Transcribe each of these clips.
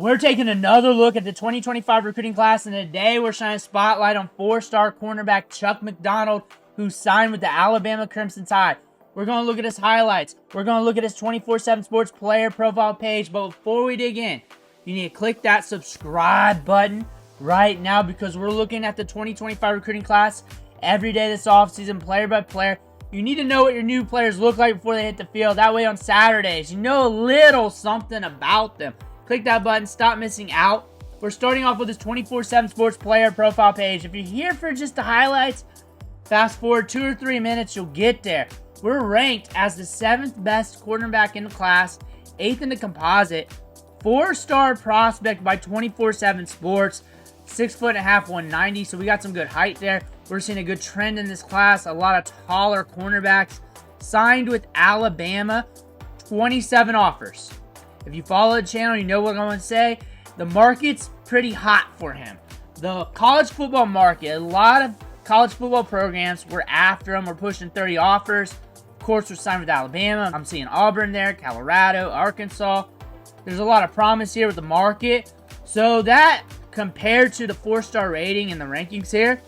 We're taking another look at the 2025 recruiting class, and today we're shining a spotlight on four-star cornerback Chuck McDonald, who signed with the Alabama Crimson Tide. We're going to look at his highlights. We're going to look at his 24/7 Sports player profile page, but before we dig in, you need to click that subscribe button right now because we're looking at the 2025 recruiting class every day this offseason, player by player. You need to know what your new players look like before they hit the field. That way on Saturdays, you know a little something about them. Click that button. Stop missing out. We're starting off with this 24/7 Sports player profile page. If you're here for just the highlights, fast forward 2 or 3 minutes, you'll get there. We're ranked as the 7th best cornerback in the class, 8th in the composite, 4-star prospect by 24/7 Sports, 6'1.5", 190. So we got some good height there. We're seeing a good trend in this class. A lot of taller cornerbacks. Signed with Alabama, 27 offers. If you follow the channel, you know what I'm going to say. The market's pretty hot for him. The college football market, a lot of college football programs were after him. We're pushing 30 offers. Of course, we're signed with Alabama. I'm seeing Auburn there, Colorado, Arkansas. There's a lot of promise here with the market. So that, compared to the 4-star rating and the rankings here,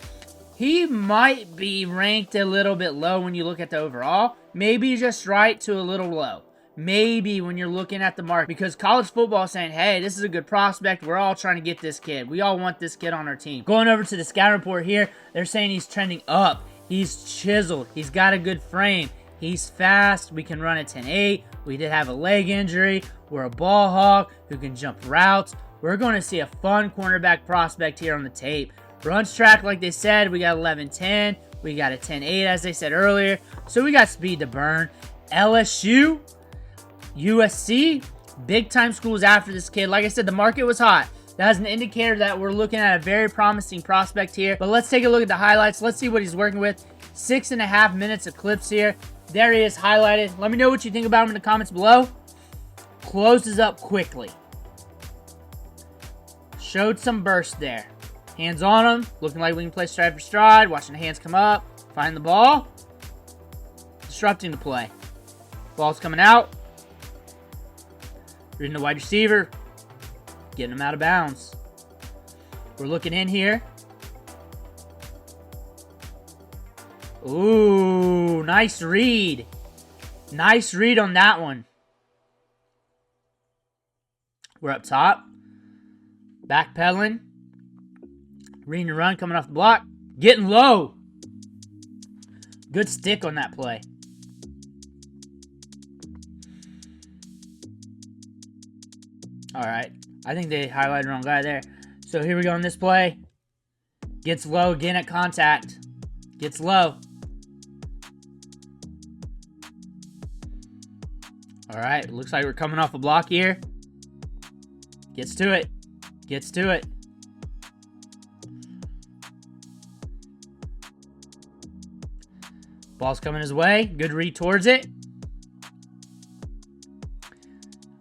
he might be ranked a little bit low when you look at the overall. Maybe just right to a little low. Maybe when you're looking at the market, because college football is saying, hey, this is a good prospect. We're all trying to get this kid. We all want this kid on our team. Going over to the scout report here, they're saying he's trending up. He's chiseled. He's got a good frame. He's fast. We can run a 10-8. We did have a leg injury. We're a ball hawk who can jump routes. We're going to see a fun cornerback prospect here on the tape. Runs track, like they said, we got 11-10. We got a 10-8, as they said earlier. So we got speed to burn. LSU, USC, big-time schools after this kid. Like I said, the market was hot. That is an indicator that we're looking at a very promising prospect here. But let's take a look at the highlights. Let's see what he's working with. 6.5 minutes of clips here. There he is highlighted. Let me know what you think about him in the comments below. Closes up quickly. Showed some burst there. Hands on him. Looking like we can play stride for stride. Watching the hands come up. Find the ball. Disrupting the play. Ball's coming out. Reading the wide receiver. Getting him out of bounds. We're looking in here. Ooh, nice read. Nice read on that one. We're up top. Backpedaling. Reading the run, coming off the block. Getting low. Good stick on that play. Alright. I think they highlighted the wrong guy there. So here we go on this play. Gets low again at contact. Gets low. Alright. Looks like we're coming off a block here. Gets to it. Gets to it. Ball's coming his way. Good read towards it.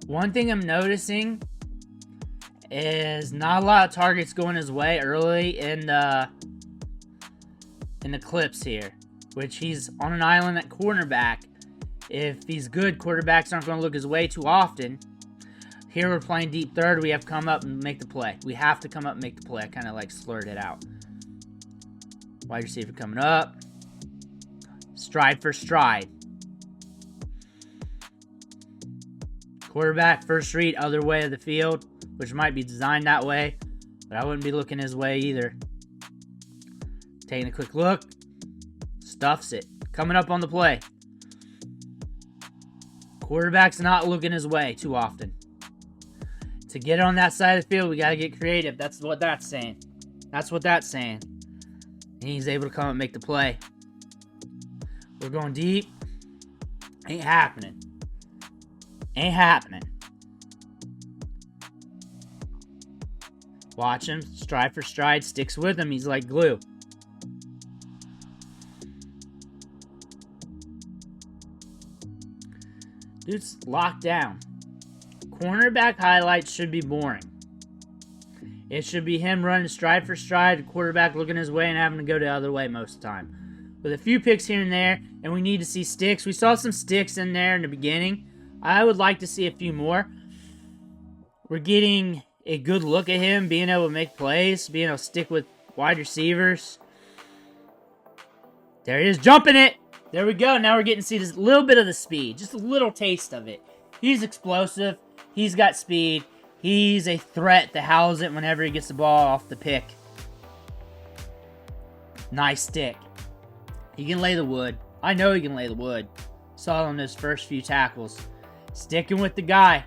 One thing I'm noticing is not a lot of targets going his way early in the clips here, which he's on an island at cornerback. If he's good, quarterbacks aren't going to look his way too often. Here we're playing deep third. We have to come up and make the play. We have to come up and make the play. I kind of like slurred it out. Wide receiver coming up. Stride for stride. Quarterback, first read, other way of the field, which might be designed that way, but I wouldn't be looking his way either. Taking a quick look. Stuffs it. Coming up on the play. Quarterback's not looking his way too often. To get on that side of the field, we got to get creative. That's what that's saying. That's what that's saying. And he's able to come and make the play. We're going deep. Ain't happening. Ain't happening. Watch him. Stride for stride. Sticks with him. He's like glue. Dude's locked down. Cornerback highlights should be boring. It should be him running stride for stride, the quarterback looking his way and having to go the other way most of the time. With a few picks here and there, and we need to see sticks. We saw some sticks in there in the beginning. I would like to see a few more. We're getting a good look at him being able to make plays, being able to stick with wide receivers. There he is, jumping it. There we go. Now we're getting to see just a little bit of the speed, just a little taste of it. He's explosive. He's got speed. He's a threat to house it whenever he gets the ball off the pick. Nice stick. He can lay the wood. I know he can lay the wood. Saw him in those first few tackles. Sticking with the guy.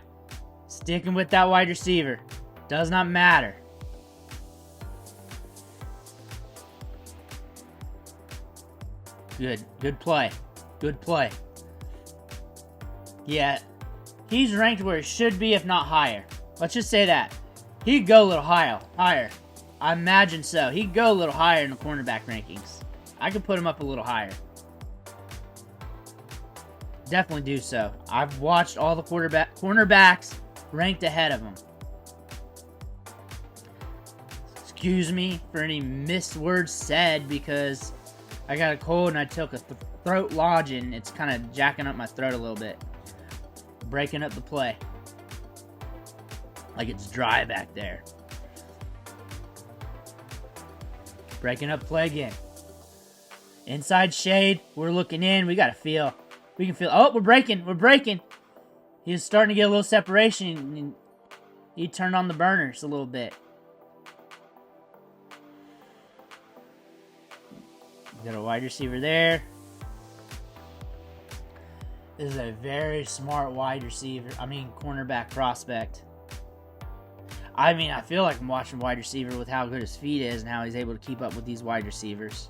Sticking with that wide receiver. Does not matter. Good. Good play. Good play. Yeah. He's ranked where he should be, if not higher. Let's just say that. He'd go a little higher. I imagine so. He'd go a little higher in the cornerback rankings. I could put him up a little higher. Definitely do so. I've watched all the cornerbacks ranked ahead of him. Excuse me for any missed words said, because I got a cold and I took a throat lodging. It's kind of jacking up my throat a little bit. Breaking up the play. Like it's dry back there. Breaking up play again. Inside shade. We're looking in. We got to feel. We can feel. Oh, we're breaking. We're breaking. He's starting to get a little separation. He turned on the burners a little bit. Got a wide receiver there. This is a very smart cornerback prospect. I feel like I'm watching wide receiver with how good his feet is and how he's able to keep up with these wide receivers.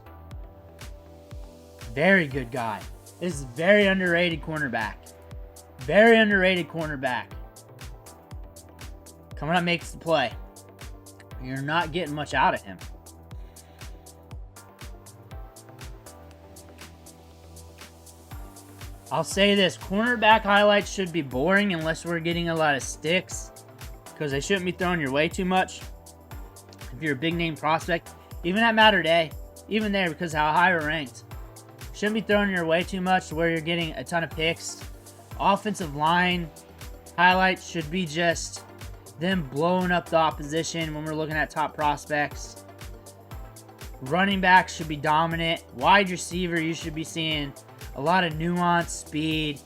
Very good guy. This is a very underrated cornerback. Very underrated cornerback. Coming up makes the play. You're not getting much out of him. I'll say this, cornerback highlights should be boring unless we're getting a lot of sticks, because they shouldn't be throwing your way too much. If you're a big name prospect, even at Matter Day, even there, because of how high we're ranked, shouldn't be throwing your way too much to where you're getting a ton of picks. Offensive line highlights should be just them blowing up the opposition when we're looking at top prospects. Running backs should be dominant. Wide receiver, you should be seeing a lot of nuance, speed.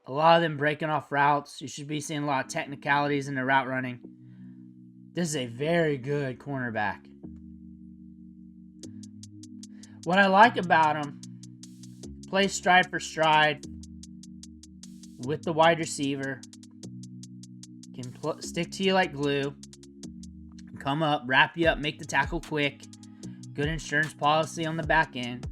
A lot of them breaking off routes. You should be seeing a lot of technicalities in the route running. This is a very good cornerback. What I like about him, plays stride for stride with the wide receiver. Can stick to you like glue. Come up, wrap you up, make the tackle quick. Good insurance policy on the back end.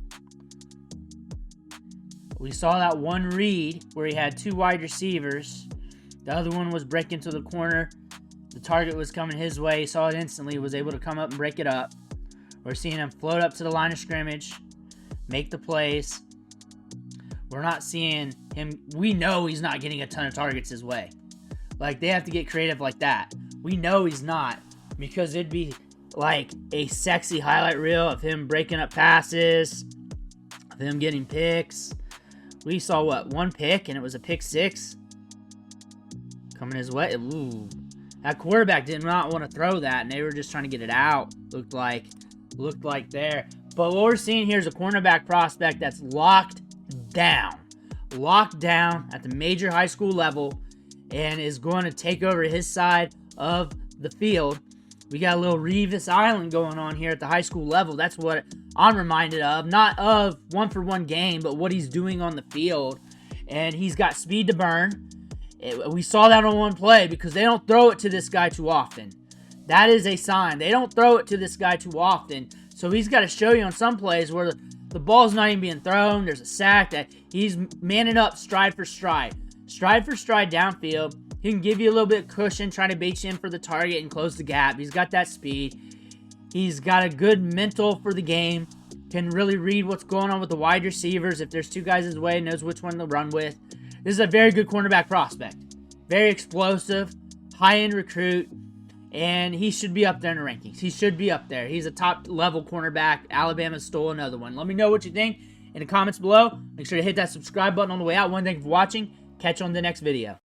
We saw that one read where he had two wide receivers. The other one was breaking to the corner. The target was coming his way. He saw it instantly. Was able to come up and break it up. We're seeing him float up to the line of scrimmage. Make the plays. We're not seeing him. We know he's not getting a ton of targets his way. Like, they have to get creative like that. We know he's not, because it'd be like a sexy highlight reel of him breaking up passes, of him getting picks. We saw, one pick, and it was a pick six coming his way. Ooh. That quarterback did not want to throw that, and they were just trying to get it out, looked like there. But what we're seeing here is a cornerback prospect that's locked down at the major high school level, and is going to take over his side of the field. We got a little Revis Island going on here at the high school level. That's what I'm reminded of. Not of one-for-one game, but what he's doing on the field. And he's got speed to burn. We saw that on one play because they don't throw it to this guy too often. That is a sign. They don't throw it to this guy too often. So he's got to show you on some plays where the ball's not even being thrown. There's a sack that he's manning up stride for stride. Stride for stride downfield. He can give you a little bit of cushion, trying to bait you in for the target and close the gap. He's got that speed. He's got a good mental for the game. Can really read what's going on with the wide receivers. If there's two guys his way, knows which one to run with. This is a very good cornerback prospect. Very explosive, high-end recruit, and he should be up there in the rankings. He should be up there. He's a top-level cornerback. Alabama stole another one. Let me know what you think in the comments below. Make sure to hit that subscribe button on the way out. Thank you for watching. Catch you on the next video.